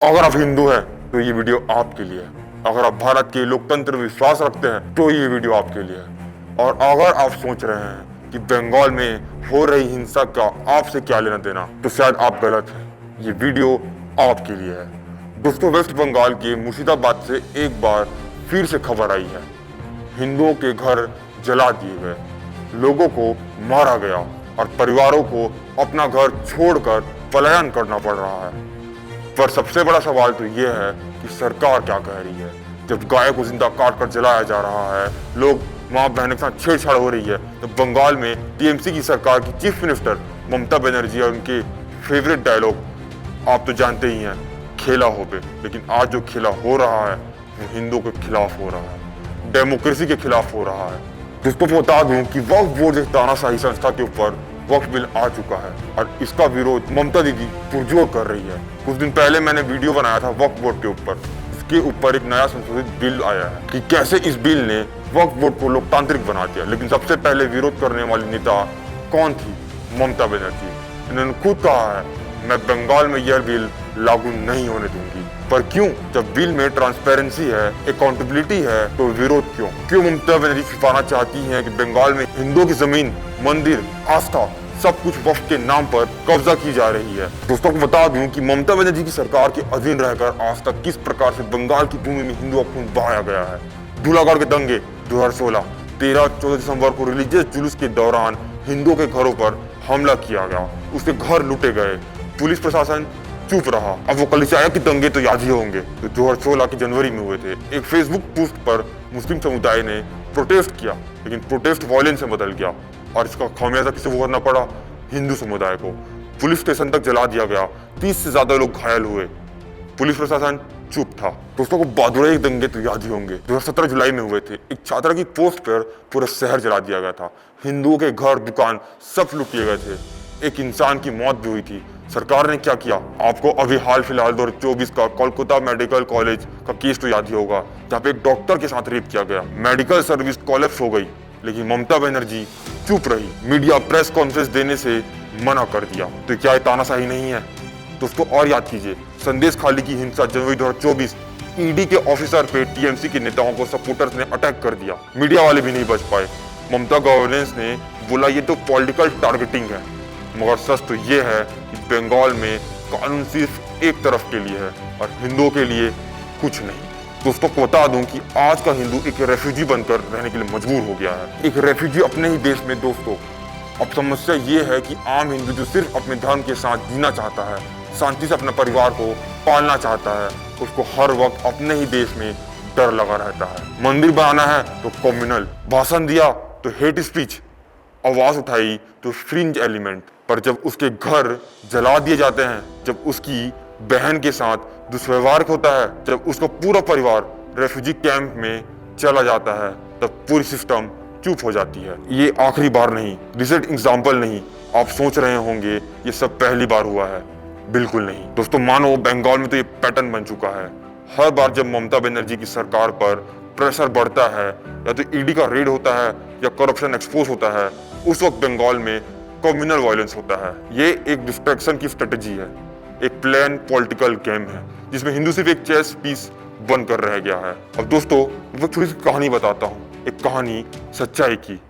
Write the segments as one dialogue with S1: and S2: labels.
S1: अगर आप हिंदू हैं तो ये वीडियो आपके लिए है। अगर आप भारत के लोकतंत्र में विश्वास रखते हैं तो ये वीडियो आपके लिए है। और अगर आप सोच रहे हैं कि बंगाल में हो रही हिंसा का आपसे क्या लेना देना, तो शायद आप गलत हैं। ये वीडियो आपके लिए है। दोस्तों, वेस्ट बंगाल के मुर्शिदाबाद से एक बार फिर से खबर आई है। हिंदुओं के घर जला दिए गए, लोगों को मारा गया और परिवारों को अपना घर छोड़कर पलायन करना पड़ रहा है। पर सबसे बड़ा सवाल तो यह है कि सरकार क्या कह रही है। जब गाय को जिंदा काट कर जलाया जा रहा है, लोग माँ बहन के साथ छेड़छाड़ हो रही है, तो बंगाल में टीएमसी की सरकार की चीफ मिनिस्टर ममता बनर्जी और उनके फेवरेट डायलॉग आप तो जानते ही हैं, खेला हो बे। लेकिन आज जो खेला हो रहा है वो हिंदुओं के खिलाफ हो रहा है, डेमोक्रेसी के खिलाफ हो रहा है। दोस्तों को बता दूं कि वक्फ बोर्ड एक तानाशाही संस्था के ऊपर वक्फ बिल आ चुका है और इसका विरोध ममता दीदी पुरजोर कर रही है। कुछ दिन पहले मैंने वीडियो बनाया था वक्फ बोर्ड के ऊपर। इसके ऊपर एक नया संशोधित बिल आया है कि कैसे इस बिल ने वक्फ बोर्ड को लोकतांत्रिक बना दिया। लेकिन सबसे पहले विरोध करने वाली नेता कौन थी? ममता बनर्जी। इन्होंने खुद कहा है, मैं बंगाल में यह बिल लागू नहीं होने दूंगी। पर क्यों? जब बिल में ट्रांसपेरेंसी है, अकाउंटेबिलिटी है, तो विरोध क्यों ममता बनर्जी छिपाना चाहती हैं कि बंगाल में हिंदुओं की जमीन, मंदिर, आस्था सब कुछ वक्फ के नाम पर कब्जा की जा रही है। दोस्तों को बता दूं कि ममता बनर्जी की सरकार के अधीन रहकर आज तक किस प्रकार से बंगाल की भूमि में हिंदुओं का खून बहाया गया है। धूलागढ़ के दंगे 2016, 13-14 दिसंबर को रिलीजियस जुलूस के दौरान हिंदुओं के घरों पर हमला किया गया, उसके घर लूटे गए, पुलिस प्रशासन चुप रहा। अब वो कलिचाया के दंगे तो याद ही होंगे, तो 2016 की जनवरी में हुए थे। एक फेसबुक पोस्ट पर मुस्लिम समुदाय ने प्रोटेस्ट किया, लेकिन प्रोटेस्ट वायलेंस में बदल गया और इसका खामियाजा किसे भुगतना पड़ा? हिंदू समुदाय को। पुलिस स्टेशन तक जला दिया गया, 30 से ज्यादा लोग घायल हुए, पुलिस प्रशासन चुप था। दोस्तों को बादुरई दंगे तो याद ही होंगे, 2017 जुलाई में हुए थे। एक छात्रा की पोस्ट पर पूरा शहर जला दिया गया था, हिंदुओं के घर, दुकान सब लूट लिए गए थे, एक इंसान की मौत भी हुई थी। सरकार ने क्या किया? आपको अभी हाल फिलहाल 2024 का कोलकाता मेडिकल कॉलेज का केस तो याद ही होगा, जहाँ पे एक डॉक्टर के साथ रेप किया गया, मेडिकल सर्विस कोलैप्स हो गई, लेकिन ममता बनर्जी चुप रही। मीडिया प्रेस कॉन्फ्रेंस देने से मना कर दिया। तो क्या ये तानाशाही नहीं है? दोस्तों और याद कीजिए, संदेश खाली की हिंसा जनवरी 2024, ईडी के ऑफिसर पे टीएमसी के नेताओं को सपोर्टर्स ने अटैक कर दिया, मीडिया वाले भी नहीं बच पाए। ममता गवर्नेंस ने बोला ये तो पॉलिटिकल टारगेटिंग है, मगर सच तो ये है कि बंगाल में कानून सिर्फ एक तरफ के लिए है और हिंदुओं के लिए कुछ नहीं। दोस्तों को बता दूं कि आज का हिंदू एक रेफ्यूजी बनकर रहने के लिए मजबूर हो गया है, एक रेफ्यूजी अपने ही देश में। दोस्तों अब समस्या ये है कि आम हिंदू जो सिर्फ अपने धर्म के साथ जीना चाहता है, शांति से अपने परिवार को पालना चाहता है, उसको हर वक्त अपने ही देश में डर लगा रहता है। मंदिर बनाना है तो कम्युनल, भाषण दिया तो हेट स्पीच, आवाज उठाई तो फ्रिंज एलिमेंट। पर जब उसके घर जला दिए जाते हैं, जब उसकी बहन के साथ दुष्व्यवहार होता है, जब उसका पूरा परिवार रेफ्यूजी कैंप में चला जाता है, तब पूरी सिस्टम चुप हो जाती है। ये आखिरी बार नहीं, रिसेंट एग्जाम्पल नहीं। आप सोच रहे होंगे ये सब पहली बार हुआ है, बिल्कुल नहीं। दोस्तों मानो बंगाल में तो ये पैटर्न बन चुका है। हर बार जब ममता बनर्जी की सरकार पर प्रेशर बढ़ता है, या तो ईडी का रेड होता है या करप्शन एक्सपोज होता है, उस वक्त बंगाल में कम्युनल वायलेंस होता है। ये एक डिस्ट्रैक्शन की स्ट्रेटेजी है, एक प्लान पॉलिटिकल गेम है, जिसमें हिंदू सिर्फ एक चेस पीस बनकर रह गया है। अब दोस्तों मैं थोड़ी सी कहानी बताता हूँ, एक कहानी सच्चाई की।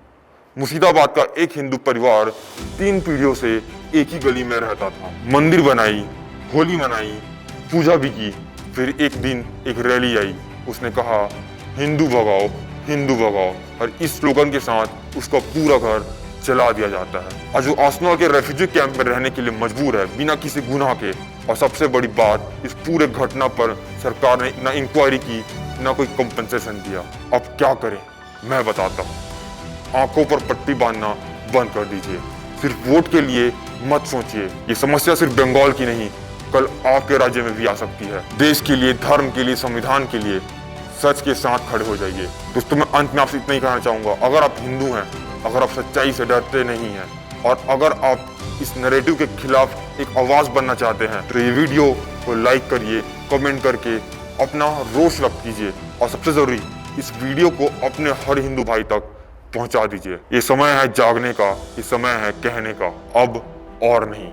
S1: मुर्शिदाबाद का एक हिंदू परिवार 3 पीढ़ियों से एक ही गली में रहता था। मंदिर बनाई, होली मनाई, पूजा भी की। फिर एक दिन एक रैली आई, उसने कहा हिंदू भगाओ, हिंदू भगाओ, और इस स्लोगन के साथ उसका पूरा घर जला दिया जाता है। और जो आसनोल के रेफ्यूजी कैंप में रहने के लिए मजबूर है बिना किसी गुनाह के। और सबसे बड़ी बात, इस पूरे घटना पर सरकार ने ना इंक्वायरी की, ना कोई कंपनसेशन दिया। अब क्या करें मैं बताता हूँ। आंखों पर पट्टी बांधना बंद कर दीजिए, सिर्फ वोट के लिए मत सोचिए। ये समस्या सिर्फ बंगाल की नहीं, कल आपके राज्य में भी आ सकती है। देश के लिए, धर्म के लिए, संविधान के लिए सच के साथ खड़े हो जाइए। दोस्तों मैं अंत में आपसे इतना ही कहना चाहूंगा, अगर आप हिंदू हैं, अगर आप सच्चाई से डरते नहीं हैं, और अगर आप इस नैरेटिव के खिलाफ एक आवाज बनना चाहते हैं, तो ये वीडियो को लाइक करिए, कमेंट करके अपना रोष व्यक्त कीजिए, और सबसे जरूरी इस वीडियो को अपने हर हिंदू भाई तक पहुंचा दीजिए। ये समय है जागने का, ये समय है कहने का, अब और नहीं।